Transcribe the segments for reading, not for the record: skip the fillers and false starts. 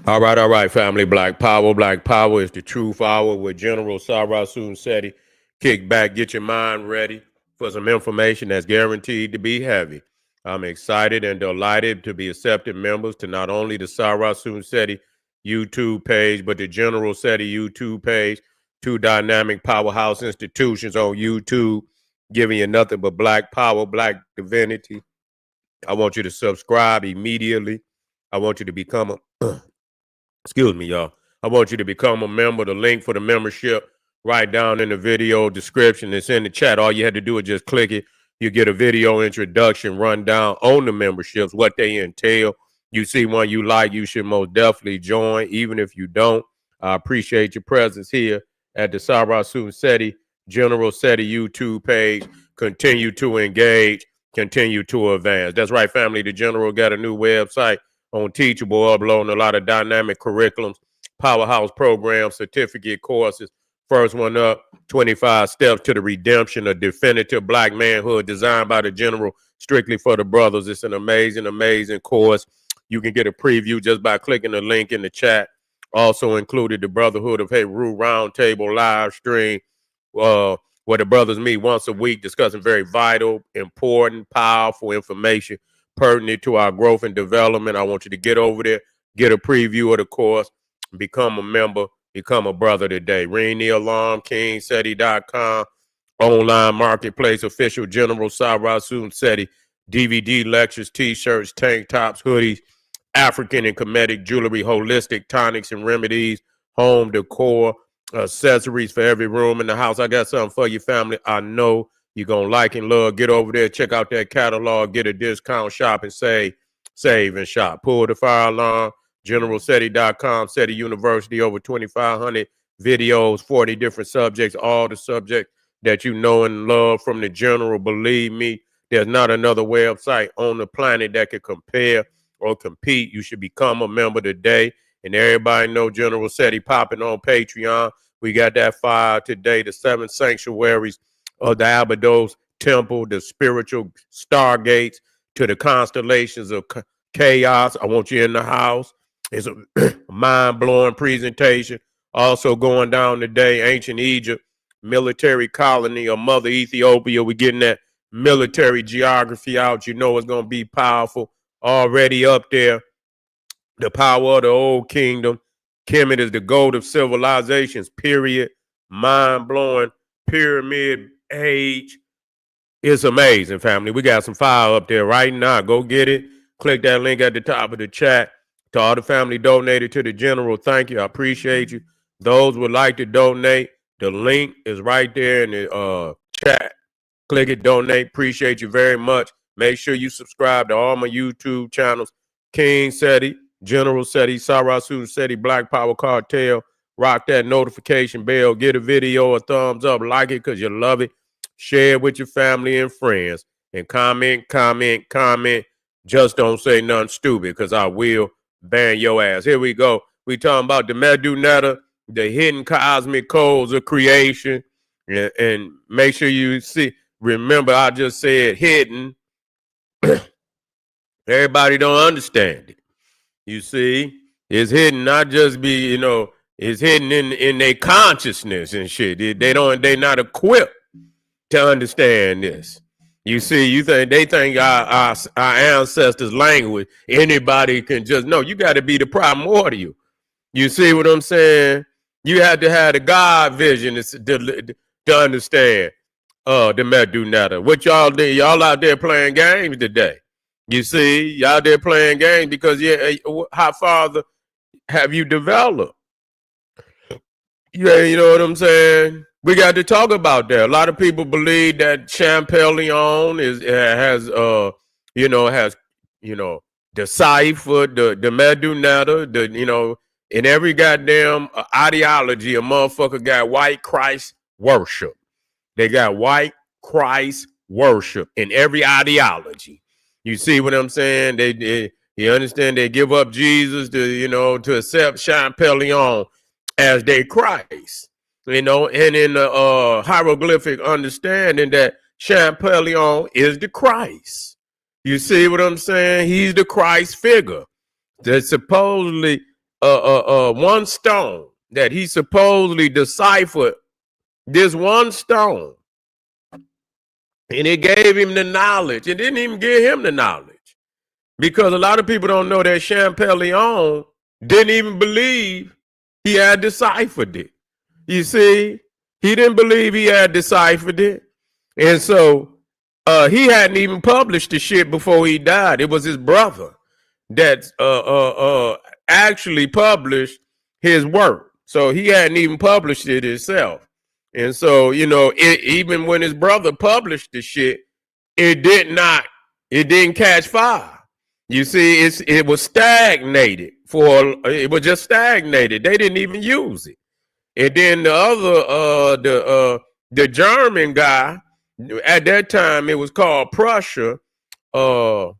All right, family. Black Power. Black Power is the truth hour with General Sarah Seti. Kick back, get your mind ready for some information that's guaranteed to be heavy. I'm excited and delighted to be accepted members to not only the Sarah Seti YouTube page, but the General Seti YouTube page, two dynamic powerhouse institutions on YouTube, giving you nothing but black power, black divinity. I want you to subscribe immediately. I want you to become a excuse me, y'all. I want you to become a member. The link for the membership right down in the video description. It's in the chat. All you had to do is just click it. You get a video introduction rundown on the memberships, what they entail. You see one you like, you should most definitely join. Even if you don't, I appreciate your presence here at the Sarah Seti General Seti YouTube page. Continue to engage, continue to advance. That's right, family. The General got a new website on Teachable, uploading a lot of dynamic curriculums, powerhouse programs, certificate courses. First one up, 25 Steps to the Redemption of Definitive Black Manhood, designed by the General, strictly for the brothers. It's an amazing, amazing course. You can get a preview just by clicking the link in the chat. Also included the Brotherhood of Heru Roundtable live stream, where the brothers meet once a week discussing very vital, important, powerful information pertinent to our growth and development. I want you to get over there, get a preview of the course, become a member, become a brother today. Ring the alarm, kingseti.com, online marketplace, official General Sarah Seti, DVD lectures, t-shirts, tank tops, hoodies, African and Kemetic jewelry, holistic tonics and remedies, home decor, accessories for every room in the house. I got something for your family. I know you're going to like and love. Get over there, check out that catalog, get a discount, shop and save and shop. Pull the fire alarm, generalseti.com, Seti University, over 2,500 videos, 40 different subjects, all the subjects that you know and love from the General. Believe me, there's not another website on the planet that can compare or compete. You should become a member today. And everybody know General Seti popping on Patreon. We got that fire today, the 7 sanctuaries of the Abydos temple, the spiritual stargates to the constellations of chaos. I want you in the house. It's a mind-blowing presentation. Also going down today, ancient Egypt, military colony of Mother Ethiopia. We're getting that military geography out. You know it's going to be powerful. Already up there, the power of the old kingdom. Kemet is the gold of civilizations, period. Mind-blowing pyramid age. It's amazing, family. We got some fire up there right now. Go get it. Click that link at the top of the chat. To all the family donated to the General, thank you. I appreciate you. Those would like to donate, the link is right there in the chat. Click it, donate. Appreciate you very much. Make sure you subscribe to all my YouTube channels. King Seti, General Seti, Sarah Seti, Black Power Cartel. Rock that notification bell. Get a video a thumbs up. Like it because you love it. Share it with your family and friends. And comment. Just don't say nothing stupid because I will ban your ass. Here we go. We talking about the Medu, the hidden cosmic codes of creation. And make sure you remember I just said hidden. Everybody don't understand it. You see, it's hidden, not just it's hidden in their consciousness and shit. They're not equipped to understand this. You see, they think our ancestors' language, anybody can just know. You got to be the primordial. You see what I'm saying? You had to have the God vision to understand the Medu. What y'all do? Y'all out there playing games today. You see, y'all there playing games because how far have you developed? Yeah, you know what I'm saying? We got to talk about that. A lot of people believe that Champollion has deciphered the Medu, in every goddamn ideology, a motherfucker got white Christ worship. They got white Christ worship in every ideology. You see what I'm saying? You understand? They give up Jesus to accept Champollion as their Christ, and in the hieroglyphic understanding that Champollion is the Christ. You see what I'm saying? He's the Christ figure that supposedly one stone that he supposedly deciphered this one stone, and it gave him the knowledge. It didn't even give him the knowledge, because a lot of people don't know that Champollion didn't even believe he had deciphered it. You see, he didn't believe he had deciphered it. And so he hadn't even published the shit before he died. It was his brother that actually published his work. So he hadn't even published it himself. And so, even when his brother published the shit, it didn't catch fire. You see, it was stagnated it was just stagnated. They didn't even use it. And then the other, the German guy, at that time it was called Prussia, Lipsis,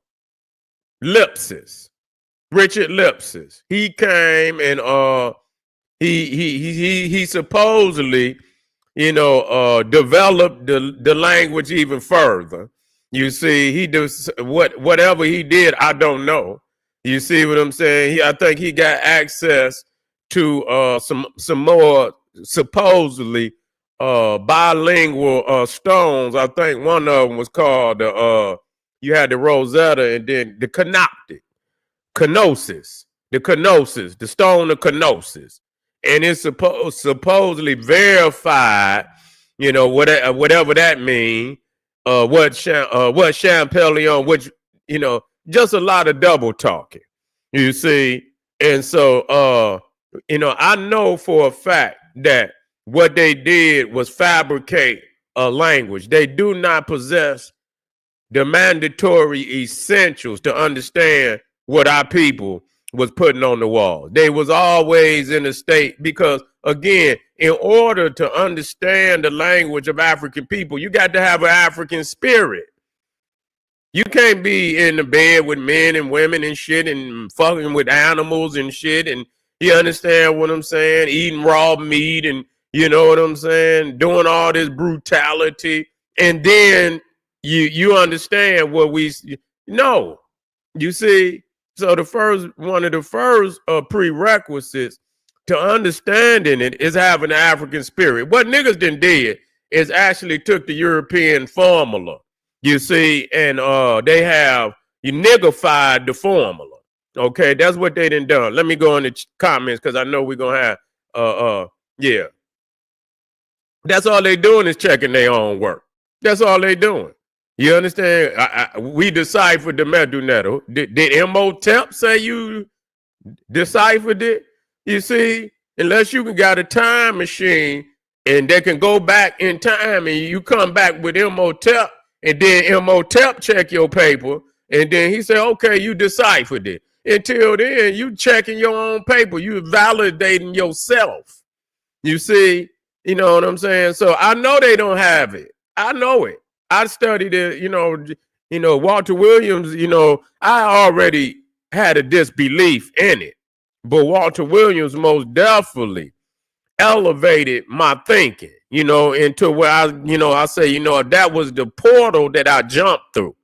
Richard Lipsis. He came and he supposedly, developed the language even further. You see, he does whatever he did, I don't know. You see what I'm saying? I think he got access to some more supposedly bilingual stones. I think one of them was called you had the Rosetta, and then the Kenosis, the stone of Kenosis, and it's supposedly verified. Whatever that means. What Champollion, which just a lot of double talking. You see, and so I know for a fact that what they did was fabricate a language. They do not possess the mandatory essentials to understand what our people was putting on the wall. They was always in a state, because again, in order to understand the language of African people, you got to have an African spirit. You can't be in the bed with men and women and shit and fucking with animals and shit, and you understand what I'm saying? Eating raw meat, and you know what I'm saying? Doing all this brutality, and then you understand what we know. You see, so one of the first prerequisites to understanding it is having an African spirit. What niggas did is actually took the European formula, you see, and you niggified the formula. Okay, that's what they done. Let me go in the comments, because I know we're gonna have yeah. That's all they doing is checking their own work. That's all they doing. You understand? We deciphered the Medu. Did Imhotep say you deciphered it? You see, unless you got a time machine and they can go back in time, and you come back with Imhotep, and then Imhotep check your paper, and then he said, okay, you deciphered it. Until then, you checking your own paper. You validating yourself. You see, you know what I'm saying? So I know they don't have it. I know it. I studied it, Walter Williams, I already had a disbelief in it. But Walter Williams most definitely elevated my thinking, into where I say, that was the portal that I jumped through.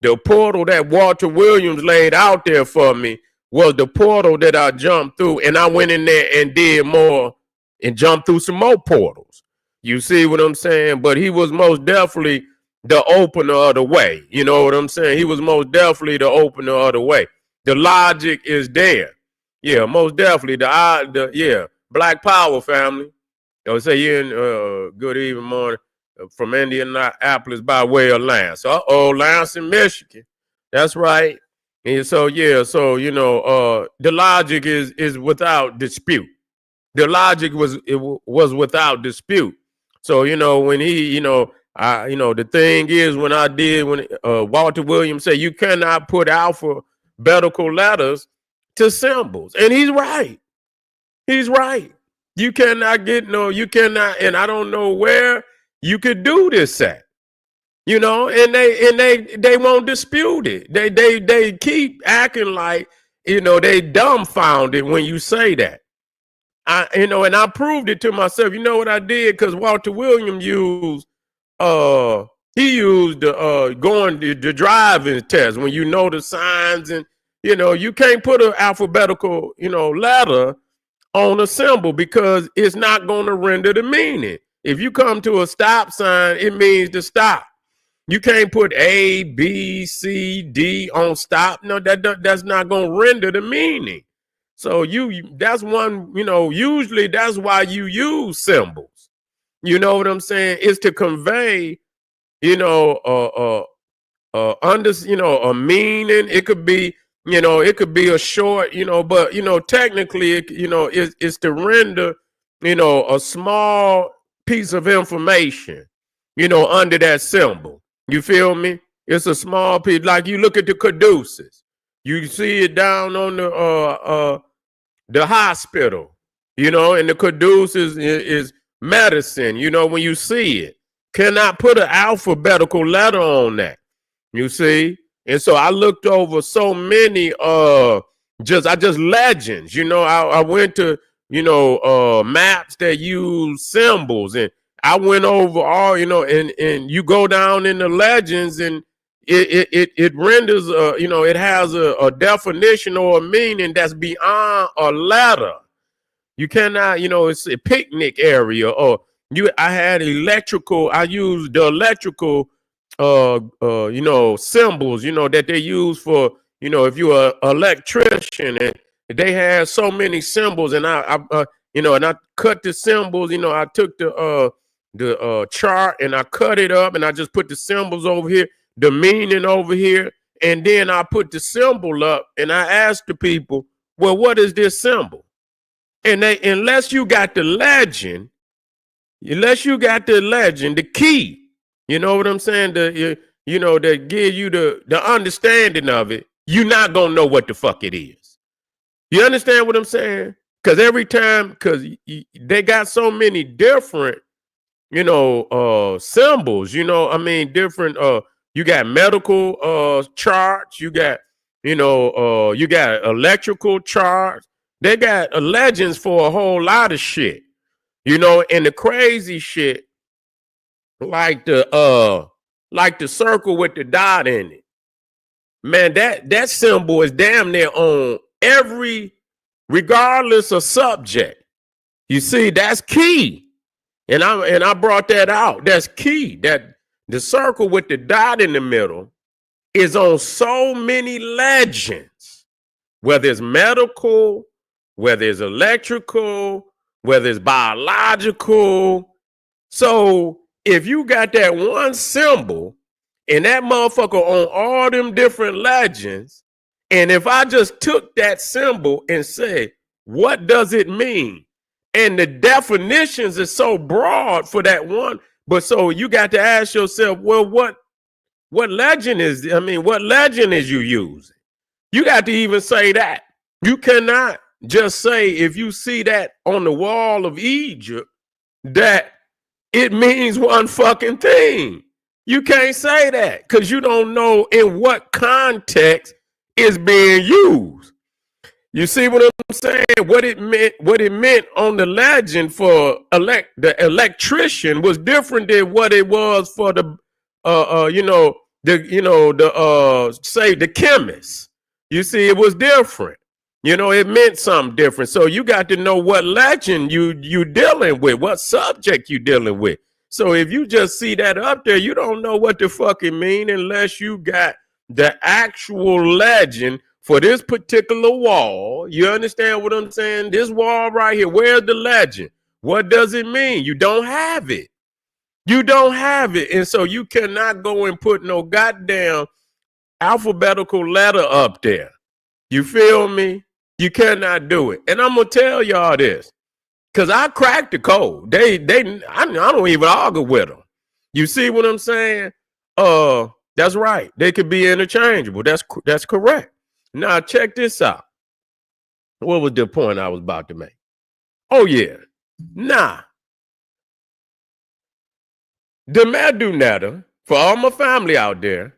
The portal that Walter Williams laid out there for me was the portal that I jumped through, and I went in there and did more and jumped through some more portals. You see what I'm saying? But he was most definitely the opener of the way. You know what I'm saying? He was most definitely the opener of the way. The logic is there. Yeah, most definitely. Black Power family. I would say you in good evening morning from Indianapolis by way of Lance. Lance in Michigan. That's right. And so the logic is without dispute. The logic was without dispute. So when he the thing is, when Walter Williams said you cannot put alphabetical letters to symbols, and he's right. He's right. You cannot and I don't know where you could do this at. And they won't dispute it. They keep acting like they dumbfounded when you say that. And I proved it to myself. You know what I did? Because Walter Williams used going the driving test, when you know the signs and You can't put an alphabetical, letter on a symbol because it's not going to render the meaning. If you come to a stop sign, it means to stop. You can't put A, B, C, D on stop. No, that's not going to render the meaning. So that's one, usually that's why you use symbols. You know what I'm saying? It's to convey, a meaning. It could be, it could be a short, but technically, it's to render, a small piece of information, under that symbol. You feel me? It's a small piece. Like you look at the caduceus, you see it down on the hospital, and the caduceus is medicine. When you see it, cannot put an alphabetical letter on that. You see? And so I looked over so many just legends. I went to, maps that use symbols, and I went over all, and you go down in the legends, and it renders it has a definition or a meaning that's beyond a letter. You cannot, it's a picnic area, or I had electrical, I used the electrical symbols, that they use for, if you're an electrician, and they had so many symbols, and I cut the symbols, I took the chart and I cut it up, and I just put the symbols over here, the meaning over here, and then I put the symbol up, and I asked the people, well, what is this symbol? And unless you got the legend, the key, you know what I'm saying? That give you the understanding of it, you're not gonna know what the fuck it is. You understand what I'm saying? Because every time, they got so many different, symbols. Different. You got medical charts. You got, you got electrical charts. They got legends for a whole lot of shit. And the crazy shit, like the circle with the dot in it, man, that symbol is damn near on every, regardless of subject. You see, that's key. And I brought that out. That's key. That the circle with the dot in the middle is on so many legends, whether it's medical, whether it's electrical, whether it's biological. So if you got that one symbol and that motherfucker on all them different legends, and if I just took that symbol and said, what does it mean? And the definitions is so broad for that one. But so you got to ask yourself, well, what legend is, what legend is you using? You got to even say that. You cannot just say, if you see that on the wall of Egypt, that it means one fucking thing. You can't say that because you don't know in what context it's being used. You see what I'm saying? What it meant on the legend for the electrician was different than what it was for the say the chemist. You see, it was different. It meant something different. So you got to know what legend you dealing with, what subject you dealing with. So if you just see that up there, you don't know what the fuck it mean unless you got the actual legend for this particular wall. You understand what I'm saying? This wall right here, where's the legend? What does it mean? You don't have it. You don't have it. And so you cannot go and put no goddamn alphabetical letter up there. You feel me? You cannot do it. And I'm going to tell y'all this, because I cracked the code. I don't even argue with them. You see what I'm saying? That's right. They could be interchangeable. That's correct. Now, check this out. What was the point I was about to make? Oh, yeah. Nah. The Medu letter, for all my family out there,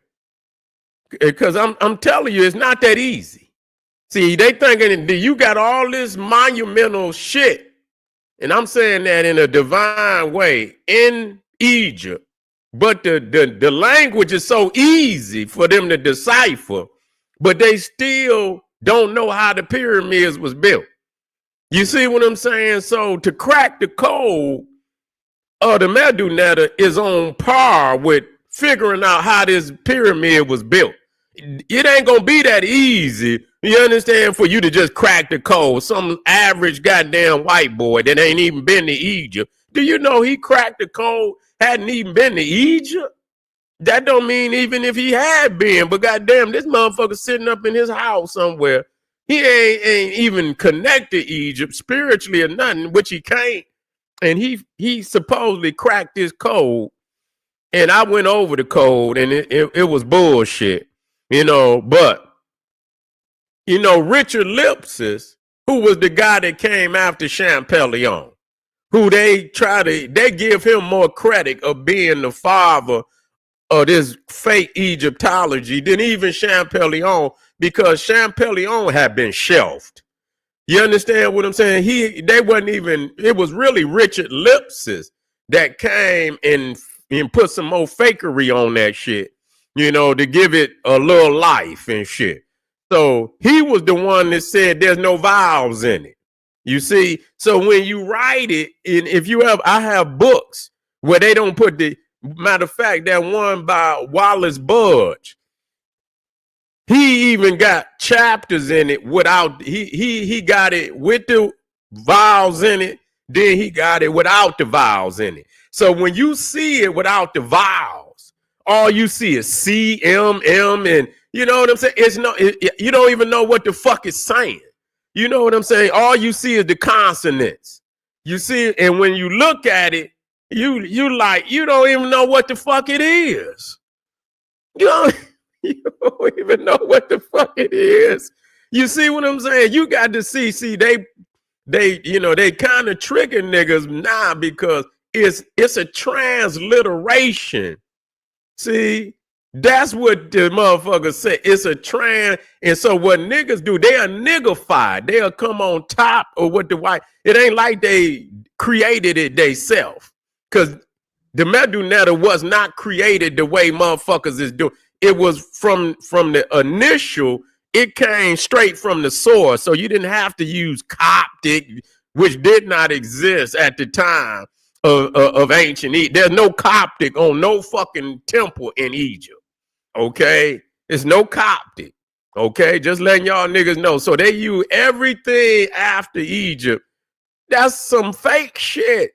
because I'm telling you, it's not that easy. See, they thinking you got all this monumental shit, and I'm saying that in a divine way, in Egypt, but the language is so easy for them to decipher but they still don't know how the pyramids was built. You see what I'm saying? So to crack the code of the Medu Netta is on par with figuring out how this pyramid was built. It ain't gonna be that easy, you understand, for you to just crack the code. Some average goddamn white boy that ain't even been to Egypt. Do you know he cracked the code, hadn't even been to Egypt? That don't mean even if he had been, but goddamn, this motherfucker sitting up in his house somewhere. He ain't even connected to Egypt spiritually or nothing, which he can't. And he supposedly cracked his code, and I went over the code, and it was bullshit, But Richard Lipsis, who was the guy that came after Champollion, who they give him more credit of being the father of this fake Egyptology than even Champollion, because Champollion had been shelved. You understand what I'm saying? It was really Richard Lipsis that came and put some more fakery on that shit, to give it a little life and shit. So he was the one that said there's no vowels in it. You see? So when you write it, I have books where they don't put matter of fact, that one by Wallace Budge, he even got chapters in it without, he got it with the vowels in it, then he got it without the vowels in it. So when you see it without the vowels, all you see is C, M, M, and you know what I'm saying? You don't even know what the fuck it's saying. You know what I'm saying? All you see is the consonants. You see, and when you look at it, you don't even know what the fuck it is. You don't even know what the fuck it is. You see what I'm saying? You got to see they kind of tricking niggas now because it's a transliteration. See, that's what the motherfuckers say. It's a trans, and so what niggas do, they are niggified. They'll come on top of what the white. It ain't like they created it themselves, because the Medu Netta was not created the way motherfuckers is doing. It was from the initial. It came straight from the source, so you didn't have to use Coptic, which did not exist at the time of ancient Egypt. There's no Coptic on no fucking temple in Egypt. Okay, it's no Coptic. Okay, just letting y'all niggas know. So they use everything after Egypt. That's some fake shit.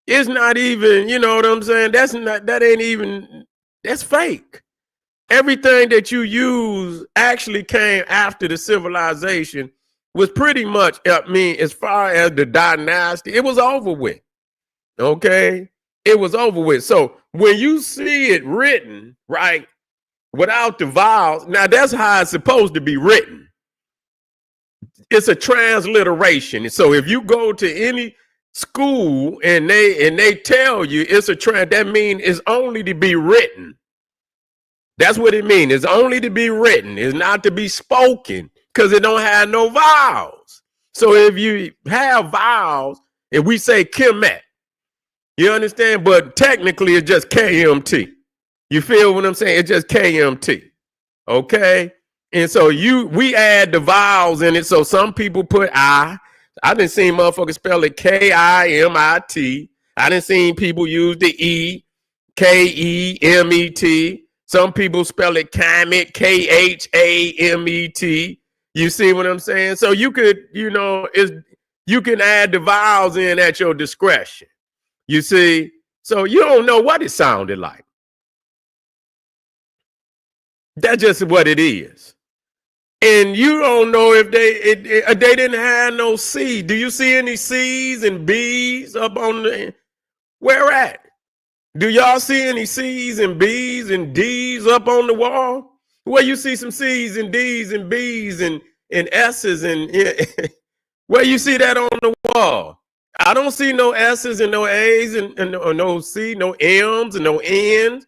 It's not even, you know what I'm saying? That's fake. Everything that you use actually came after the civilization, was pretty much, as far as the dynasty, it was over with. Okay, it was over with. So when you see it written, right, without the vowels, now that's how it's supposed to be written. It's a transliteration. So if you go to any school and they tell you it's that means it's only to be written. That's what it means. It's only to be written. It's not to be spoken, because it don't have no vowels. So if you have vowels, if we say Kemet, you understand? But technically it's just KMT. You feel what I'm saying? It's just KMT. Okay? And so we add the vowels in it. So some people put I done seen motherfuckers spell it KIMIT. I done seen people use the E, KEMET. Some people spell it Kamet, KHAMET. You see what I'm saying? So you could, you can add the vowels in at your discretion. You see? So you don't know what it sounded like. That's just what it is. And you don't know if they didn't have no C. Do you see any C's and B's up on the, where at? Do y'all see any C's and B's and D's up on the wall? Where you see some C's and D's and B's and S's and where you see that on the wall? I don't see no S's and no A's and no C, no M's and no N's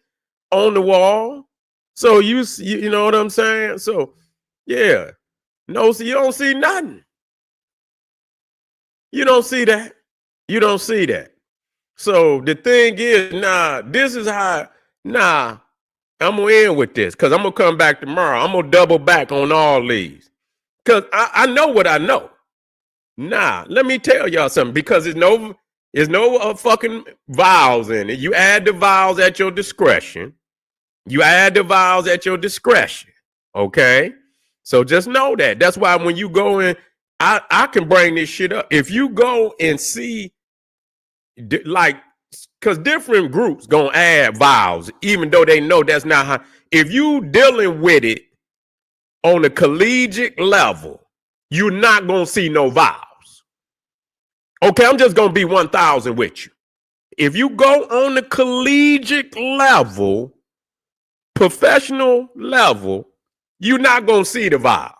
on the wall. So you know what I'm saying? So yeah, no, so you don't see nothing. You don't see that. You don't see that. So the thing is, this is how, I'm gonna end with this because I'm gonna come back tomorrow. I'm gonna double back on all these because I know what I know. Nah, let me tell y'all something because there's no fucking vowels in it. You add the vowels at your discretion. You add the vowels at your discretion. Okay, so just know that. That's why when you go in, I can bring this shit up. If you go and see, like, because different groups gonna add vowels, even though they know that's not how. If you dealing with it on a collegiate level, you're not gonna see no vowels. Okay, I'm just gonna be 1,000 with you. If you go on the collegiate level, professional level, you're not gonna see the vowels.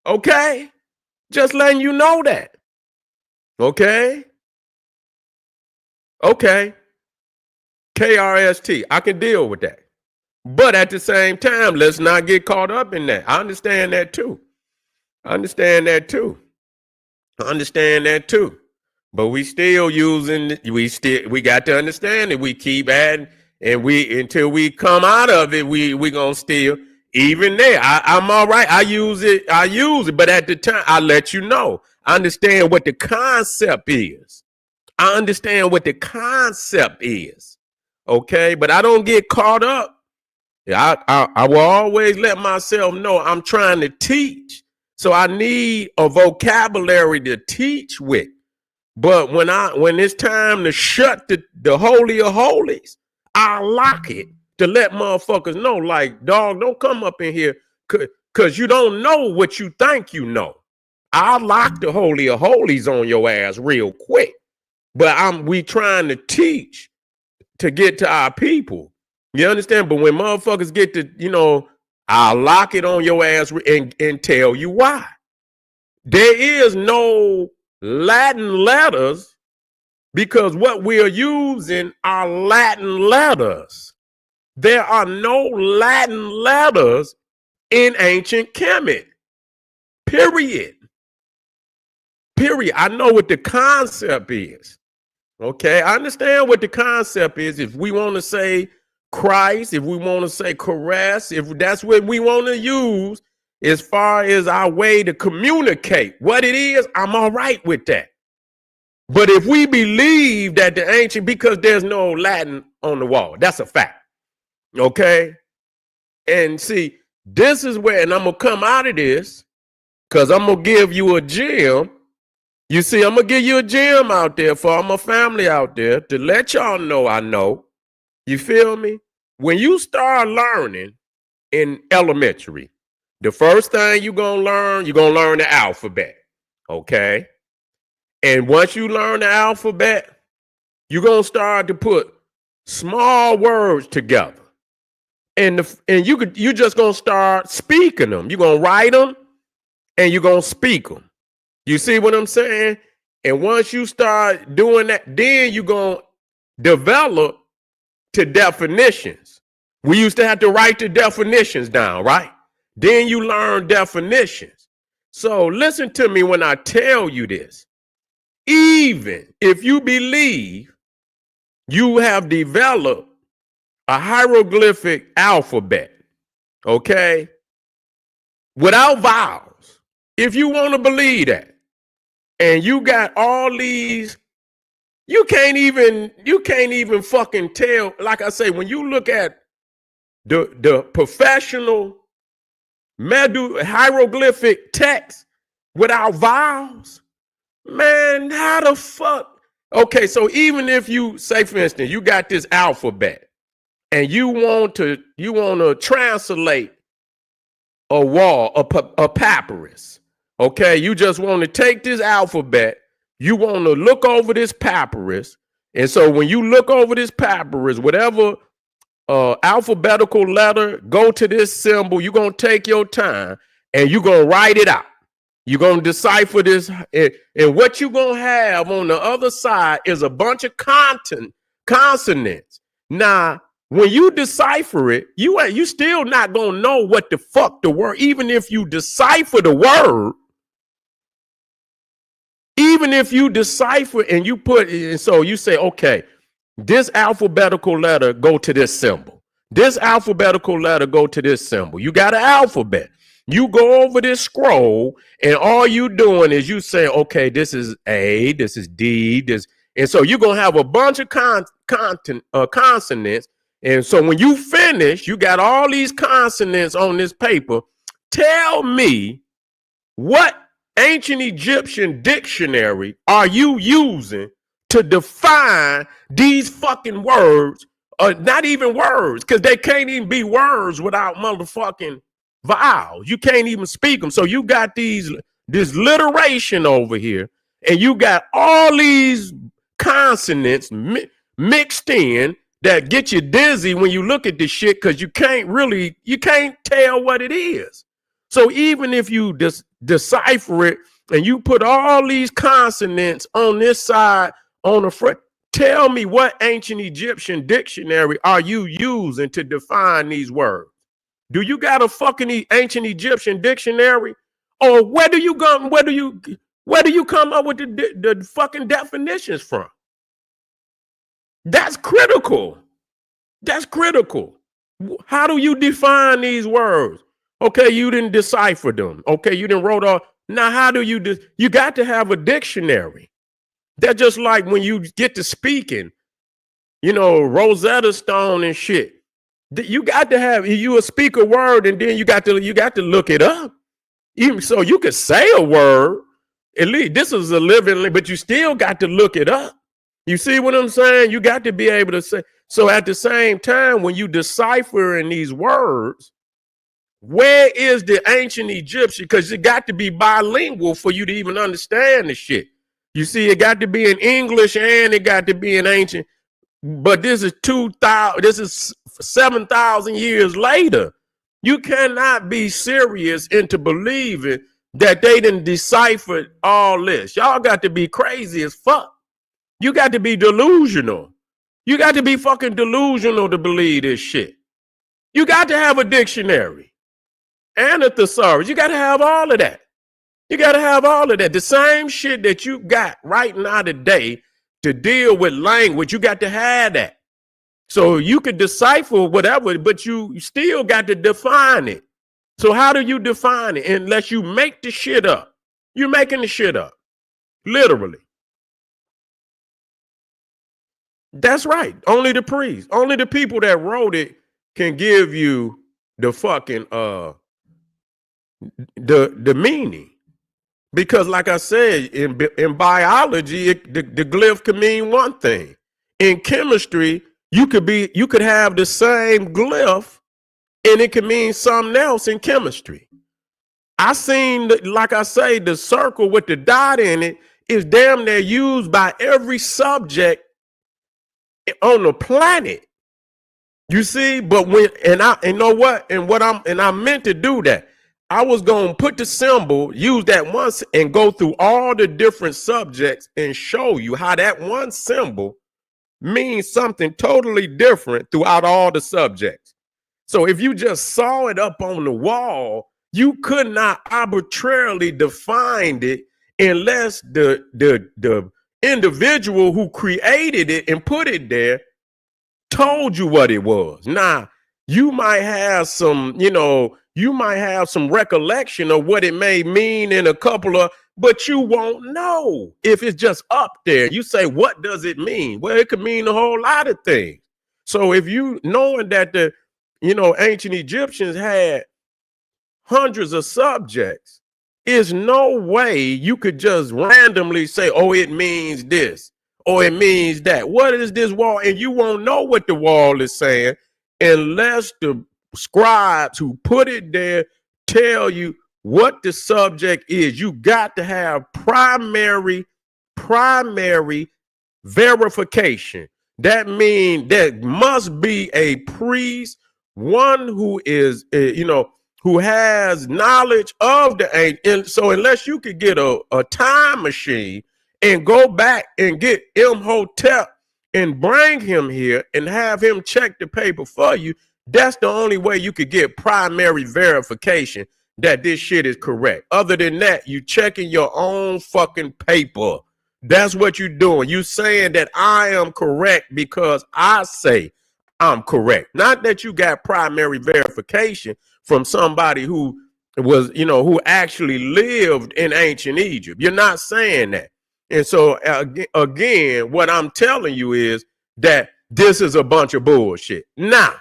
Okay, just letting you know that. Okay. KRST, I can deal with that. But at the same time, let's not get caught up in that. I understand that too. But we still using, we got to understand it. We keep adding, and we until we come out of it, we gonna still, even there. I'm all right. I use it, but at the time, I let you know. I understand what the concept is. Okay, but I don't get caught up. I will always let myself know I'm trying to teach. So I need a vocabulary to teach with. But when it's time to shut the Holy of Holies, I lock it to let motherfuckers know, like, dog, don't come up in here because you don't know what you think you know. I lock the Holy of Holies on your ass real quick. But we trying to teach to get to our people. You understand? But when motherfuckers get to, I'll lock it on your ass and tell you why. There is no Latin letters because what we're using are Latin letters. There are no Latin letters in ancient Kemet. Period. I know what the concept is. Okay, I understand what the concept is. If we want to say Christ, if we want to say caress, if that's what we want to use as far as our way to communicate what it is, I'm all right with that. But if we believe that the ancient, because there's no Latin on the wall, that's a fact. Okay, and see, this is where, and I'm gonna come out of this because I'm gonna give you a gem. You see, I'm going to give you a gem out there for all my family out there to let y'all know I know. You feel me? When you start learning in elementary, the first thing you're going to learn the alphabet. Okay? And once you learn the alphabet, you're going to start to put small words together. And you just going to start speaking them. You're going to write them and you're going to speak them. You see what I'm saying? And once you start doing that, then you're going to develop to definitions. We used to have to write the definitions down, right? Then you learn definitions. So listen to me when I tell you this. Even if you believe you have developed a hieroglyphic alphabet, okay, without vowels, if you want to believe that, and you got all these, you can't even fucking tell. Like I say, when you look at the professional Medu hieroglyphic text without vowels, man, how the fuck? Okay, so even if you say, for instance, you got this alphabet and you want to translate a wall, a papyrus. Okay, you just want to take this alphabet, you want to look over this papyrus, and so when you look over this papyrus, whatever alphabetical letter, go to this symbol, you're going to take your time, and you're going to write it out. You're going to decipher this, and what you're going to have on the other side is a bunch of consonants. Now, when you decipher it, you still not going to know what the fuck the word, even if you decipher the word, even if you decipher and you put, and so you say, okay, this alphabetical letter go to this symbol. This alphabetical letter go to this symbol. You got an alphabet. You go over this scroll, and all you doing is you say, okay, this is A, this is D, this, and so you're gonna have a bunch of consonants. And so when you finish, you got all these consonants on this paper. Tell me, what ancient Egyptian dictionary are you using to define these fucking words? Not even words, because they can't even be words without motherfucking vowels. You can't even speak them. So you got this literation over here, and you got all these consonants mixed in that get you dizzy when you look at this shit, because you can't tell what it is. So even if you decipher it and you put all these consonants on this side on the front, tell me, what ancient Egyptian dictionary are you using to define these words? Do you got a fucking ancient Egyptian dictionary? Or where do you come up with the fucking definitions from? That's critical. That's critical. How do you define these words? Okay, you didn't decipher them. Okay, you didn't wrote off. Now, how do you you got to have a dictionary. That's just like when you get to speaking, Rosetta Stone and shit. You got to have, you will speak a word, and then you got to look it up. Even so, you could say a word. At least this is a living, but you still got to look it up. You see what I'm saying? You got to be able to say. So at the same time, when you decipher in these words, where is the ancient Egyptian? Because it got to be bilingual for you to even understand the shit. You see, it got to be in English and it got to be in ancient. But this is 7,000 years later. You cannot be serious into believing that they didn't decipher all this. Y'all got to be crazy as fuck. You got to be delusional. You got to be fucking delusional to believe this shit. You got to have a dictionary and a thesaurus. You got to have all of that. You got to have all of that. The same shit that you got right now today to deal with language, you got to have that. So you could decipher whatever, but you still got to define it. So how do you define it unless you make the shit up? You're making the shit up. Literally. That's right. Only the priests, only the people that wrote it can give you the fucking the meaning. Because like I said, in biology, the glyph can mean one thing. In chemistry, you could have the same glyph and it can mean something else in chemistry. I seen, like I say, the circle with the dot in it is damn near used by every subject on the planet. You see, but I meant to do that. I was going to put the symbol, use that once, and go through all the different subjects and show you how that one symbol means something totally different throughout all the subjects. So if you just saw it up on the wall, you could not arbitrarily define it unless the individual who created it and put it there told you what it was. Now, you might have some, recollection of what it may mean in a couple of, but you won't know if it's just up there. You say, what does it mean? Well, it could mean a whole lot of things. So if you knowing that the, ancient Egyptians had hundreds of subjects, is no way you could just randomly say, oh, it means this or it means that. What is this wall? And you won't know what the wall is saying unless the scribes who put it there tell you what the subject is. You got to have primary verification. That means there must be a priest, one who is, who has knowledge of the ancient. So unless you could get a time machine and go back and get Imhotep and bring him here and have him check the paper for you, that's the only way you could get primary verification that this shit is correct. Other than that, you checking your own fucking paper. That's what you're doing. You saying that I am correct because I say I'm correct. Not that you got primary verification from somebody who was, who actually lived in ancient Egypt. You're not saying that. And so, again, what I'm telling you is that this is a bunch of bullshit. Now,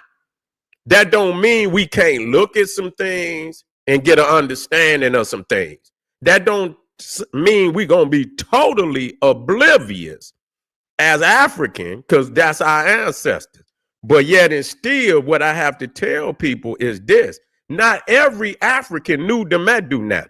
that don't mean we can't look at some things and get an understanding of some things. That don't mean we're going to be totally oblivious as African, because that's our ancestors. But yet and still, what I have to tell people is this. Not every African knew the Medu.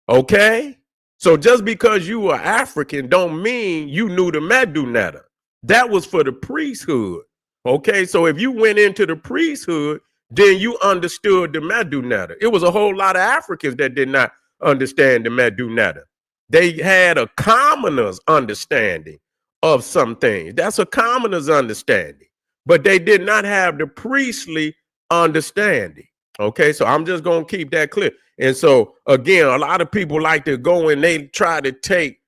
Okay? So just because you were African don't mean you knew the Medu. That was for the priesthood. Okay? So if you went into the priesthood, then you understood the Medu. It was a whole lot of Africans that did not understand the Medu. They had a commoner's understanding of some things. That's a commoner's understanding. But they did not have the priestly understanding. Okay, so I'm just going to keep that clear. And so, again, a lot of people like to go and they try to take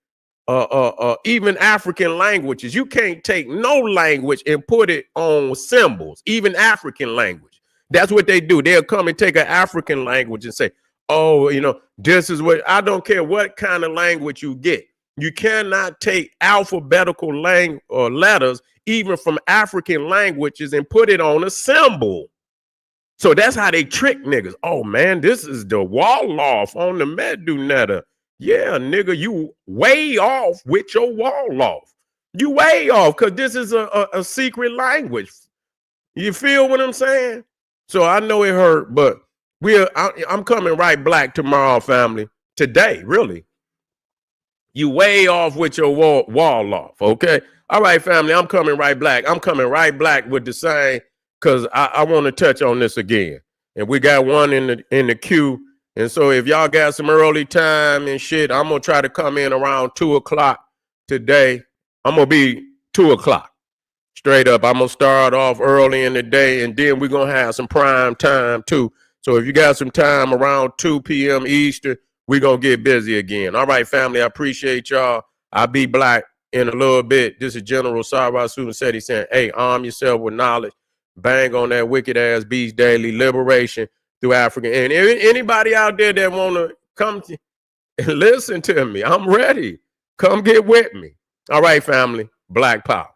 even African languages. You can't take no language and put it on symbols, even African language. That's what they do. They'll come and take an African language and say, oh, this is what, I don't care what kind of language you get. You cannot take alphabetical letters, even from African languages, and put it on a symbol. So that's how they trick niggas. Oh, man, this is the Wolof on the Medu. Yeah, nigga, you way off with your Wolof. You way off because this is a secret language. You feel what I'm saying? So I know it hurt, but I'm coming right black tomorrow, family. Today, really. You way off with your Wolof, okay? All right, family, I'm coming right black. I'm coming right black with the same, because I want to touch on this again. And we got one in the queue. And so if y'all got some early time and shit, I'm going to try to come in around 2 o'clock today. I'm going to be 2 o'clock. Straight up, I'm going to start off early in the day, and then we're going to have some prime time, too. So if you got some time around 2 p.m. Eastern, we're going to get busy again. All right, family, I appreciate y'all. I'll be black in a little bit. This is General Sarah Student Seti saying, hey, arm yourself with knowledge. Bang on that wicked-ass beast daily. Liberation through Africa. And anybody out there that want to come and listen to me, I'm ready. Come get with me. All right, family. Black power.